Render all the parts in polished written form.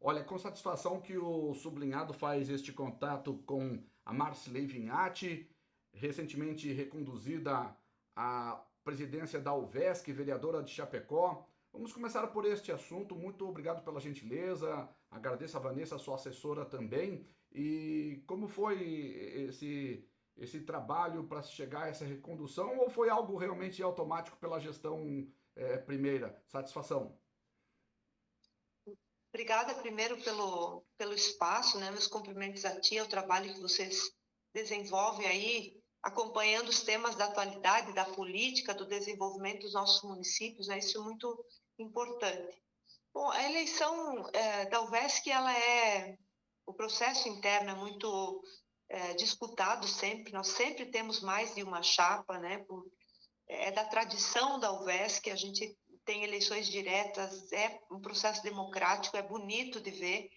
Olha, com satisfação que o sublinhado faz este contato com a Marcilei Vinhati, recentemente reconduzida à presidência da UVESC, vereadora de Chapecó. Vamos começar por este assunto. Muito obrigado pela gentileza. Agradeço a Vanessa, sua assessora também. E como foi esse trabalho para chegar a essa recondução ou foi algo realmente automático pela gestão primeira? Satisfação. Obrigada primeiro pelo espaço, né? Meus cumprimentos a ti, ao trabalho que vocês desenvolvem aí, acompanhando os temas da atualidade, da política, do desenvolvimento dos nossos municípios, né? Isso é muito importante. Bom, a eleição da UVESC, o processo interno é muito disputado sempre, nós sempre temos mais de uma chapa, né? É da tradição da UVESC, a gente tem eleições diretas, é um processo democrático, é bonito de ver.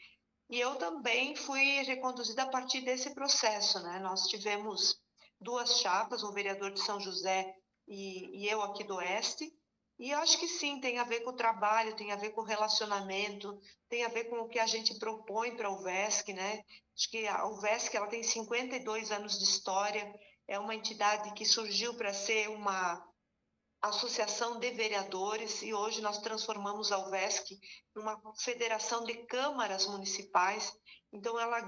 E eu também fui reconduzida a partir desse processo, né? Nós tivemos duas chapas, um vereador de São José e eu aqui do Oeste, e eu acho que sim, tem a ver com o trabalho, tem a ver com o relacionamento, tem a ver com o que a gente propõe para a UVESC, né? Acho que a UVESC ela tem 52 anos de história, é uma entidade que surgiu para ser uma associação de vereadores e hoje nós transformamos a UVESC numa federação de câmaras municipais. Então ela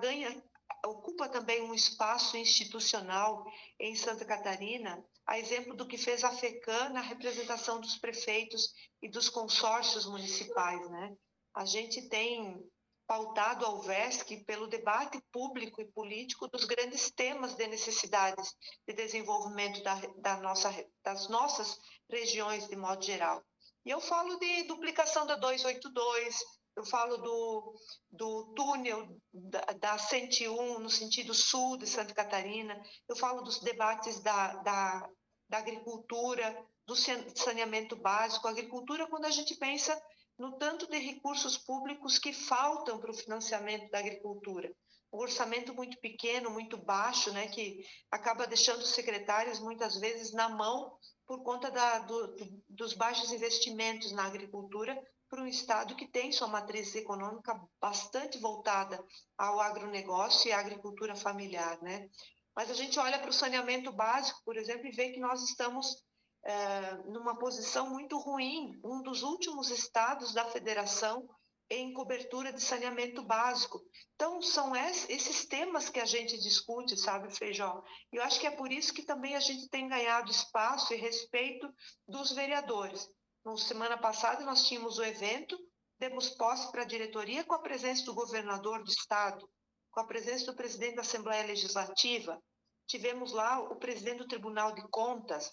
ocupa também um espaço institucional em Santa Catarina, a exemplo do que fez a FECAM na representação dos prefeitos e dos consórcios municipais, né? A gente tem pautado a UVESC pelo debate público e político dos grandes temas de necessidades de desenvolvimento das nossas regiões de modo geral. E eu falo de duplicação da 282, eu falo do túnel da 101 no sentido sul de Santa Catarina, eu falo dos debates da agricultura, do saneamento básico, a agricultura quando a gente pensa no tanto de recursos públicos que faltam para o financiamento da agricultura. Um orçamento muito pequeno, muito baixo, né, que acaba deixando os secretários muitas vezes na mão por conta dos baixos investimentos na agricultura para um estado que tem sua matriz econômica bastante voltada ao agronegócio e à agricultura familiar, né? Mas a gente olha para o saneamento básico, por exemplo, e vê que nós estamos numa posição muito ruim, um dos últimos estados da federação em cobertura de saneamento básico. Então, são esses temas que a gente discute, sabe, Feijó? E eu acho que é por isso que também a gente tem ganhado espaço e respeito dos vereadores. Na semana passada, nós tínhamos o evento, demos posse para a diretoria com a presença do governador do estado, com a presença do presidente da Assembleia Legislativa, tivemos lá o presidente do Tribunal de Contas.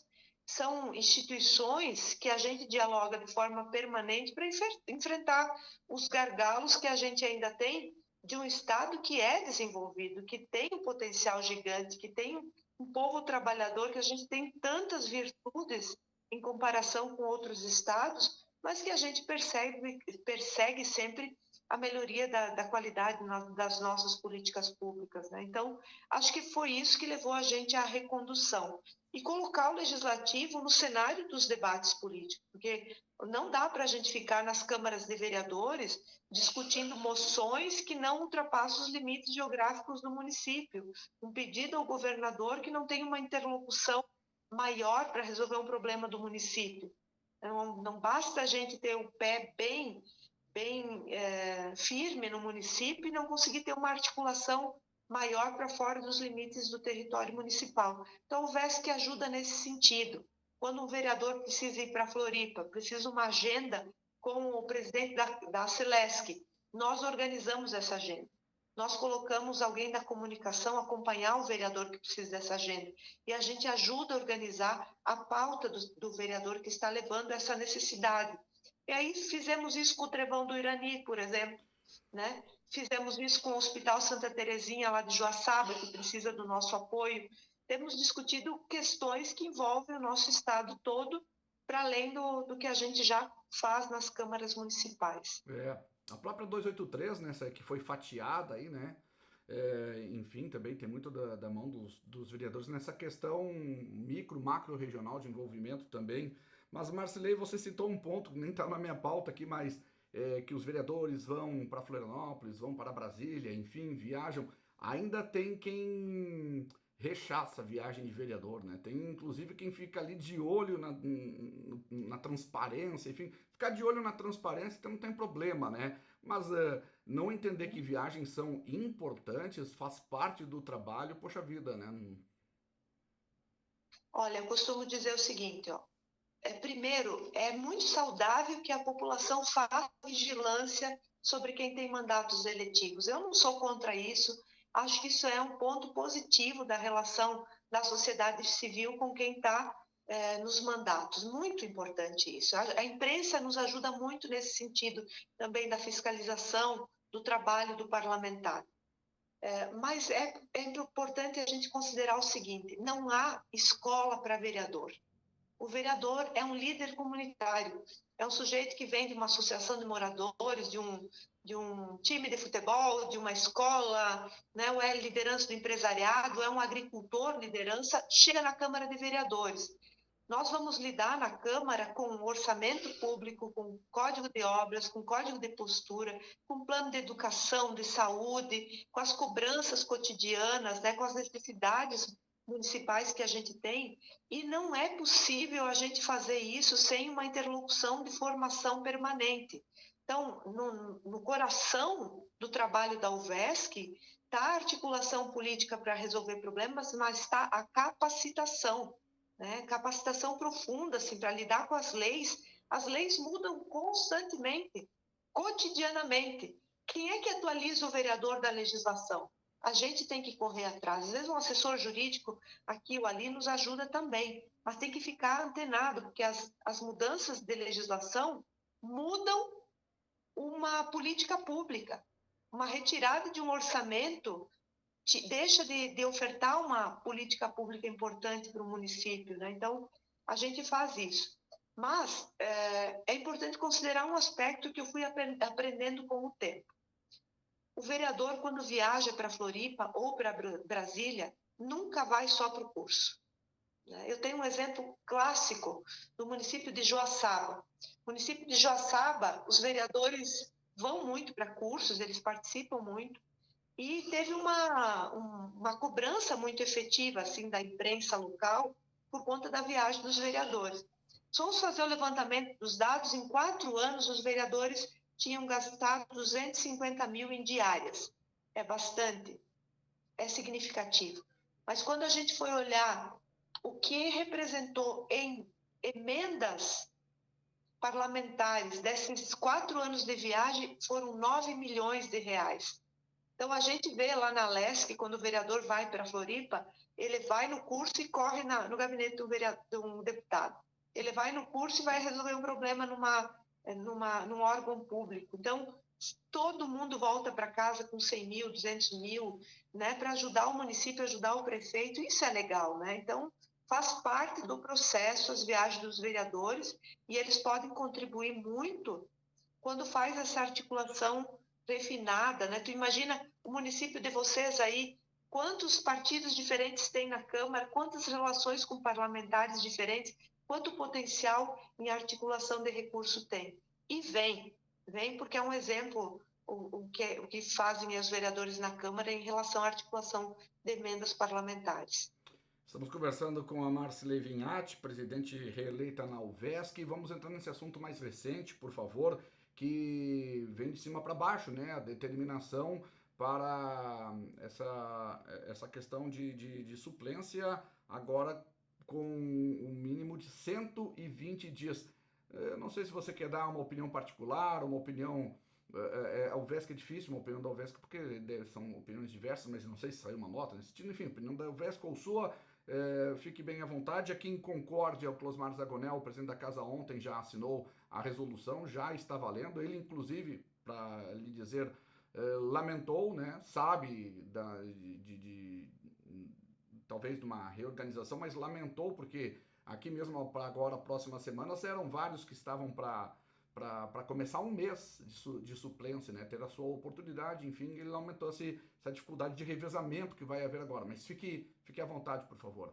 São instituições que a gente dialoga de forma permanente para enfrentar os gargalos que a gente ainda tem de um Estado que é desenvolvido, que tem um potencial gigante, que tem um povo trabalhador, que a gente tem tantas virtudes em comparação com outros estados, mas que a gente persegue sempre a melhoria da qualidade das nossas políticas públicas, né? Então, acho que foi isso que levou a gente à recondução e colocar o legislativo no cenário dos debates políticos, porque não dá para a gente ficar nas câmaras de vereadores discutindo moções que não ultrapassam os limites geográficos do município, um pedido ao governador que não tem uma interlocução maior para resolver um problema do município. Não basta a gente ter o pé bem firme no município e não conseguir ter uma articulação maior para fora dos limites do território municipal. Então, o VESC ajuda nesse sentido. Quando um vereador precisa ir para Floripa, precisa de uma agenda com o presidente da Celesc, nós organizamos essa agenda. Nós colocamos alguém da comunicação acompanhar o vereador que precisa dessa agenda. E a gente ajuda a organizar a pauta do vereador que está levando essa necessidade. E aí fizemos isso com o Trevão do Irani, por exemplo, né? Fizemos isso com o Hospital Santa Terezinha, lá de Joaçaba, que precisa do nosso apoio. Temos discutido questões que envolvem o nosso estado todo, para além do que a gente já faz nas câmaras municipais. A própria 283, né, essa que foi fatiada aí, né? Enfim, também tem muito da mão dos vereadores nessa questão micro, macro regional de envolvimento também. Mas, Marcilei, você citou um ponto, nem está na minha pauta aqui, mas que os vereadores vão para Florianópolis, vão para Brasília, enfim, viajam, ainda tem quem rechaça a viagem de vereador, né? Tem inclusive quem fica ali de olho na transparência, enfim, ficar de olho na transparência então não tem problema, né? Mas não entender que viagens são importantes, faz parte do trabalho, poxa vida, né? Olha, eu costumo dizer o seguinte, ó. Primeiro, é muito saudável que a população faça vigilância sobre quem tem mandatos eletivos. Eu não sou contra isso, acho que isso é um ponto positivo da relação da sociedade civil com quem está nos mandatos. Muito importante isso. A imprensa nos ajuda muito nesse sentido também da fiscalização do trabalho do parlamentar. Mas é importante a gente considerar o seguinte: não há escola para vereador. O vereador é um líder comunitário, é um sujeito que vem de uma associação de moradores, de um time de futebol, de uma escola, né? Ou é liderança do empresariado, é um agricultor, liderança, chega na Câmara de Vereadores. Nós vamos lidar na Câmara com orçamento público, com código de obras, com código de postura, com plano de educação, de saúde, com as cobranças cotidianas, né, com as necessidades municipais que a gente tem, e não é possível a gente fazer isso sem uma interlocução de formação permanente. Então, no coração do trabalho da UVESC está a articulação política para resolver problemas, mas está a capacitação, né? Capacitação profunda, assim, para lidar com as leis. As leis mudam constantemente, cotidianamente. Quem é que atualiza o vereador da legislação? A gente tem que correr atrás. Às vezes um assessor jurídico aqui ou ali nos ajuda também, mas tem que ficar antenado, porque as mudanças de legislação mudam uma política pública. Uma retirada de um orçamento deixa de ofertar uma política pública importante para o município, né? Então, a gente faz isso. Mas é importante considerar um aspecto que eu fui aprendendo com o tempo. O vereador, quando viaja para Floripa ou para Brasília, nunca vai só para o curso. Eu tenho um exemplo clássico do município de Joaçaba. No município de Joaçaba, os vereadores vão muito para cursos, eles participam muito, e teve uma cobrança muito efetiva assim, da imprensa local por conta da viagem dos vereadores. Se vamos fazer o levantamento dos dados, em 4 anos os vereadores tinham gastado 250 mil em diárias. É bastante, é significativo. Mas quando a gente foi olhar o que representou em emendas parlamentares desses 4 anos de viagem, foram 9 milhões de reais. Então, a gente vê lá na LESC, quando o vereador vai para Floripa, ele vai no curso e corre no gabinete de um deputado. Ele vai no curso e vai resolver um problema num órgão público. Então, todo mundo volta para casa com 100 mil, 200 mil, né, para ajudar o município, ajudar o prefeito. Isso é legal, né? Então, faz parte do processo as viagens dos vereadores e eles podem contribuir muito quando faz essa articulação refinada, né? Tu imagina o município de vocês aí, quantos partidos diferentes tem na Câmara, quantas relações com parlamentares diferentes, quanto potencial em articulação de recurso tem. E vem porque é um exemplo o que fazem os vereadores na Câmara em relação à articulação de emendas parlamentares. Estamos conversando com a Marcilei Vinhati, presidente reeleita na UVESC, e vamos entrar nesse assunto mais recente, por favor, que vem de cima para baixo, né? A determinação para essa questão de suplência agora com um mínimo de 120 dias. Eu não sei se você quer dar uma opinião particular, uma opinião... A UVESC é difícil, uma opinião da UVESC, porque são opiniões diversas, mas não sei se saiu uma nota nesse sentido. Enfim, opinião da UVESC ou sua, fique bem à vontade. Aqui em Concórdia, o Closmar Zagonel, o presidente da casa, ontem já assinou a resolução, já está valendo. Ele, inclusive, para lhe dizer, lamentou, né, sabe talvez de uma reorganização, mas lamentou porque aqui mesmo para agora, próximas semanas, eram vários que estavam para começar um mês de suplência, né? Ter a sua oportunidade, enfim, ele aumentou essa dificuldade de revezamento que vai haver agora. Mas fique à vontade, por favor.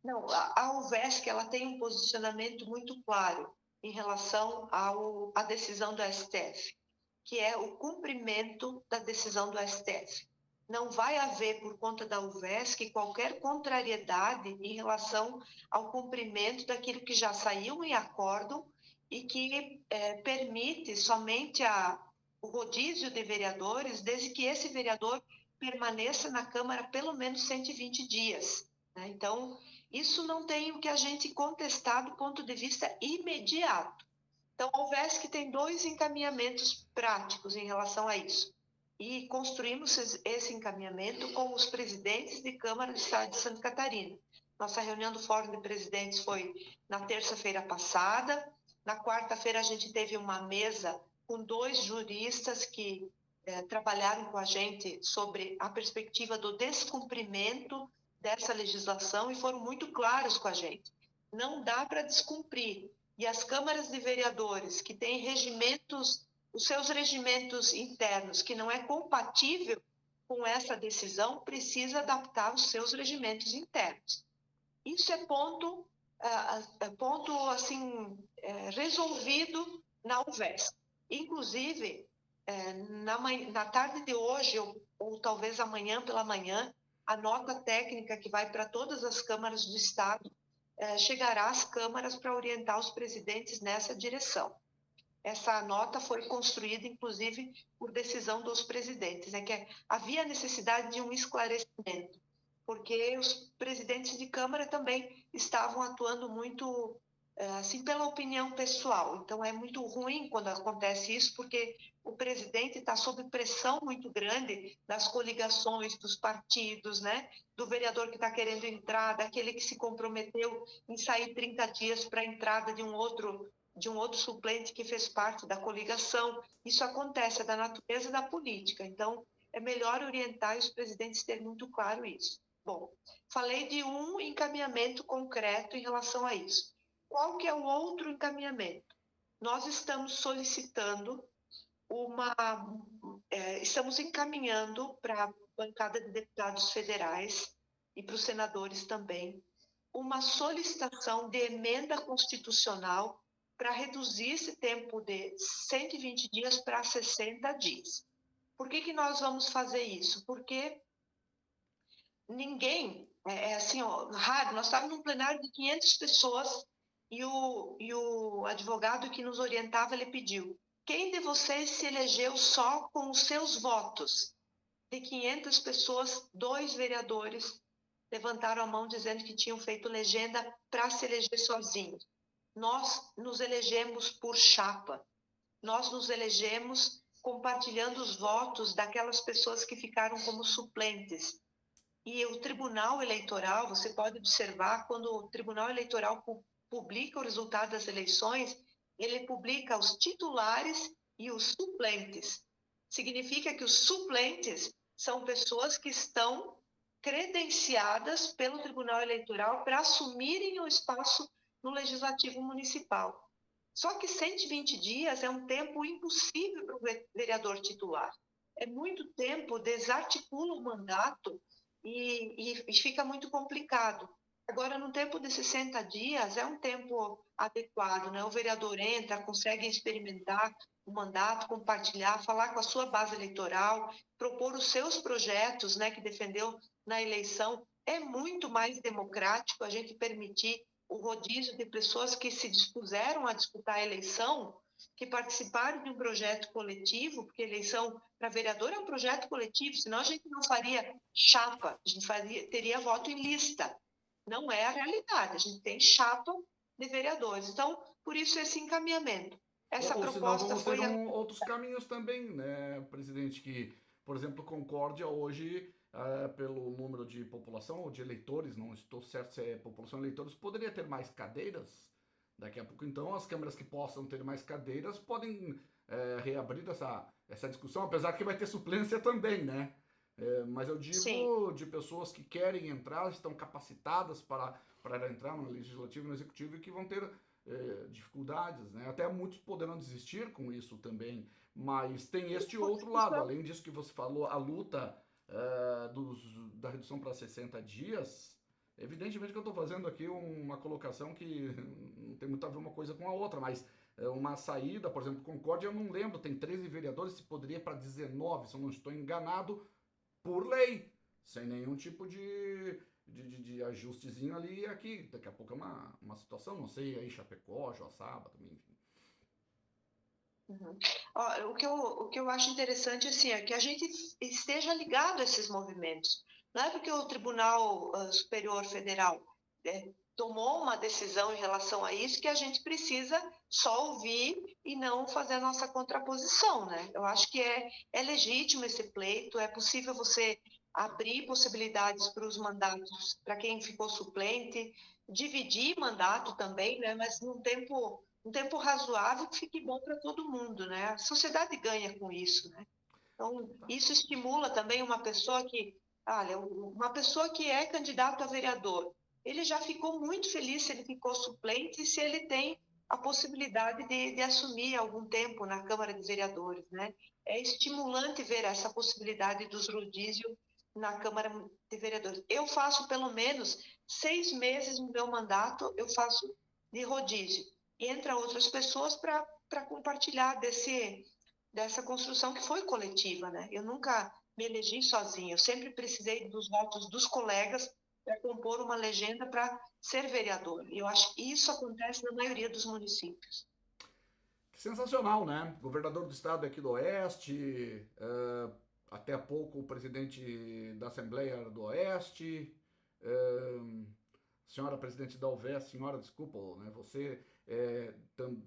Não, a UVESC ela tem um posicionamento muito claro. em relação à decisão do STF, que é o cumprimento da decisão do STF. Não vai haver, por conta da UVESC, qualquer contrariedade em relação ao cumprimento daquilo que já saiu em acordo e que permite somente o rodízio de vereadores, desde que esse vereador permaneça na Câmara pelo menos 120 dias. Né? Então, isso não tem o que a gente contestar do ponto de vista imediato. Então, a UVESC tem 2 encaminhamentos práticos em relação a isso. E construímos esse encaminhamento com os presidentes de Câmara do Estado de Santa Catarina. Nossa reunião do Fórum de Presidentes foi na terça-feira passada. Na quarta-feira, a gente teve uma mesa com 2 juristas que trabalharam com a gente sobre a perspectiva do descumprimento dessa legislação e foram muito claros com a gente. Não dá para descumprir. E as câmaras de vereadores que têm regimentos, os seus regimentos internos, que não é compatível com essa decisão, precisa adaptar os seus regimentos internos. Isso é ponto assim, resolvido na UVESC. Inclusive, na tarde de hoje, ou talvez amanhã pela manhã, a nota técnica que vai para todas as câmaras do Estado chegará às câmaras para orientar os presidentes nessa direção. Essa nota foi construída, inclusive, por decisão dos presidentes, né, que havia necessidade de um esclarecimento, porque os presidentes de Câmara também estavam atuando muito assim, pela opinião pessoal. Então, é muito ruim quando acontece isso, porque o presidente está sob pressão muito grande das coligações, dos partidos, né? Do vereador que está querendo entrar, daquele que se comprometeu em sair 30 dias para a entrada de um outro suplente que fez parte da coligação. Isso acontece, é da natureza da política. Então, é melhor orientar e os presidentes terem muito claro isso. Bom, falei de um encaminhamento concreto em relação a isso. Qual que é o outro encaminhamento? Nós estamos solicitando estamos encaminhando para a bancada de deputados federais e para os senadores também uma solicitação de emenda constitucional para reduzir esse tempo de 120 dias para 60 dias. Por que nós vamos fazer isso? Porque ninguém, assim, raro, nós estávamos num plenário de 500 pessoas e o advogado que nos orientava, ele pediu: quem de vocês se elegeu só com os seus votos? De 500 pessoas, 2 vereadores levantaram a mão dizendo que tinham feito legenda para se eleger sozinhos. Nós nos elegemos por chapa. Nós nos elegemos compartilhando os votos daquelas pessoas que ficaram como suplentes. E o Tribunal Eleitoral, você pode observar, quando o Tribunal Eleitoral publica o resultado das eleições, ele publica os titulares e os suplentes. Significa que os suplentes são pessoas que estão credenciadas pelo Tribunal Eleitoral para assumirem o espaço no Legislativo Municipal. Só que 120 dias é um tempo impossível para o vereador titular. É muito tempo, desarticula o mandato e fica muito complicado. Agora, no tempo de 60 dias, é um tempo adequado, né? O vereador entra, consegue experimentar o mandato, compartilhar, falar com a sua base eleitoral, propor os seus projetos, né, que defendeu na eleição. É muito mais democrático a gente permitir o rodízio de pessoas que se dispuseram a disputar a eleição, que participaram de um projeto coletivo, porque eleição para vereador é um projeto coletivo, senão a gente não faria chapa, a gente teria voto em lista. Não é a realidade, a gente tem chapa de vereadores. Então, por isso esse encaminhamento. Essa Ou senão proposta vamos ter foi... outros caminhos também, né, presidente, que, por exemplo, Concórdia hoje, pelo número de população ou de eleitores, não estou certo se é população de eleitores, poderia ter mais cadeiras daqui a pouco. Então, as câmaras que possam ter mais cadeiras podem reabrir essa discussão, apesar que vai ter suplência também, né? Mas eu Sim. digo de pessoas que querem entrar, estão capacitadas para entrar no legislativo e no executivo e que vão ter dificuldades, né? Até muitos poderão desistir com isso também, mas tem este outro lado, além disso que você falou, a luta da redução para 60 dias, Evidentemente que eu estou fazendo aqui uma colocação que não tem muito a ver uma coisa com a outra, mas uma saída, por exemplo, Concórdia, eu não lembro, tem 13 vereadores, se poderia para 19, se eu não estou enganado, por lei, sem nenhum tipo de ajustezinho ali e aqui. Daqui a pouco é uma situação, não sei, aí Chapecó, Joaçaba também, enfim. Uhum. Ó, o que eu acho interessante assim, é que a gente esteja ligado a esses movimentos. Não é porque o Tribunal Superior Federal tomou uma decisão em relação a isso que a gente precisa só ouvir e não fazer a nossa contraposição, né? Eu acho que é legítimo esse pleito, é possível você abrir possibilidades para os mandatos, para quem ficou suplente, dividir mandato também, né? Mas num tempo razoável que fique bom para todo mundo, né? A sociedade ganha com isso, né? Então, isso estimula também uma pessoa que, olha, uma pessoa que é candidato a vereador, ele já ficou muito feliz se ele ficou suplente e se ele tem a possibilidade de assumir algum tempo na Câmara de Vereadores, né? É estimulante ver essa possibilidade dos rodízios na Câmara de Vereadores. Eu faço pelo menos 6 meses no meu mandato, eu faço de rodízio. E entra outras pessoas para compartilhar dessa construção que foi coletiva, né? Eu nunca me elegi sozinha, eu sempre precisei dos votos dos colegas para compor uma legenda para ser vereador. E eu acho que isso acontece na maioria dos municípios. Sensacional, né? Governador do estado aqui do Oeste, até há pouco o presidente da Assembleia do Oeste, senhora presidente da UVESC, senhora, desculpa, né? Você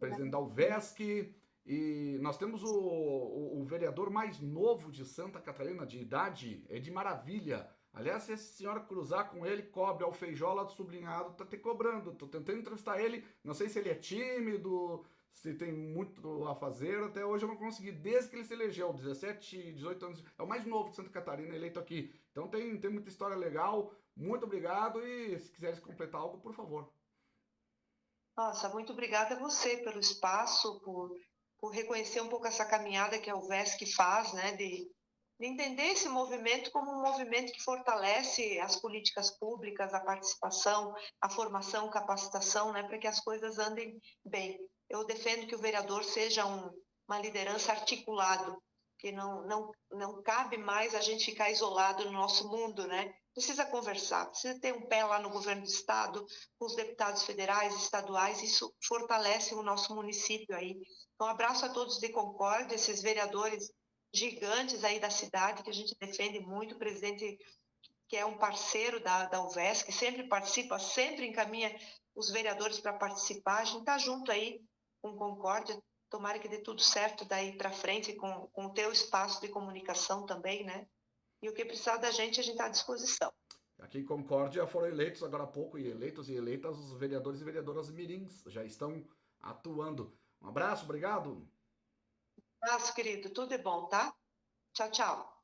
presidente da UVESC, e nós temos o vereador mais novo de Santa Catarina, de idade, é de Maravilha. Aliás, se a senhora cruzar com ele, cobre ao Feijola do Sublinhado, tá te cobrando. Tô tentando entrevistar ele, não sei se ele é tímido, se tem muito a fazer, até hoje eu não consegui, desde que ele se elegeu, 17, 18 anos, é o mais novo de Santa Catarina eleito aqui. Então tem muita história legal, muito obrigado e se quiseres completar algo, por favor. Nossa, muito obrigada a você pelo espaço, por reconhecer um pouco essa caminhada que a UVESC faz, né, de entender esse movimento como um movimento que fortalece as políticas públicas, a participação, a formação, capacitação, né, para que as coisas andem bem. Eu defendo que o vereador seja uma liderança articulado, que não cabe mais a gente ficar isolado no nosso mundo, né? Precisa conversar, precisa ter um pé lá no governo do estado, com os deputados federais, estaduais, isso fortalece o nosso município aí. Então, um abraço a todos de Concórdia, esses vereadores gigantes aí da cidade, que a gente defende muito, o presidente que é um parceiro da UVESC, que sempre participa, sempre encaminha os vereadores para participar, a gente está junto aí com Concórdia, tomara que dê tudo certo daí para frente, com o teu espaço de comunicação também, né? E o que precisar da gente, a gente está à disposição. Aqui em Concórdia foram eleitos agora há pouco, e eleitos e eleitas os vereadores e vereadoras mirins, já estão atuando. Um abraço, obrigado. Abraço, querido, tudo é bom, tá? Tchau, tchau.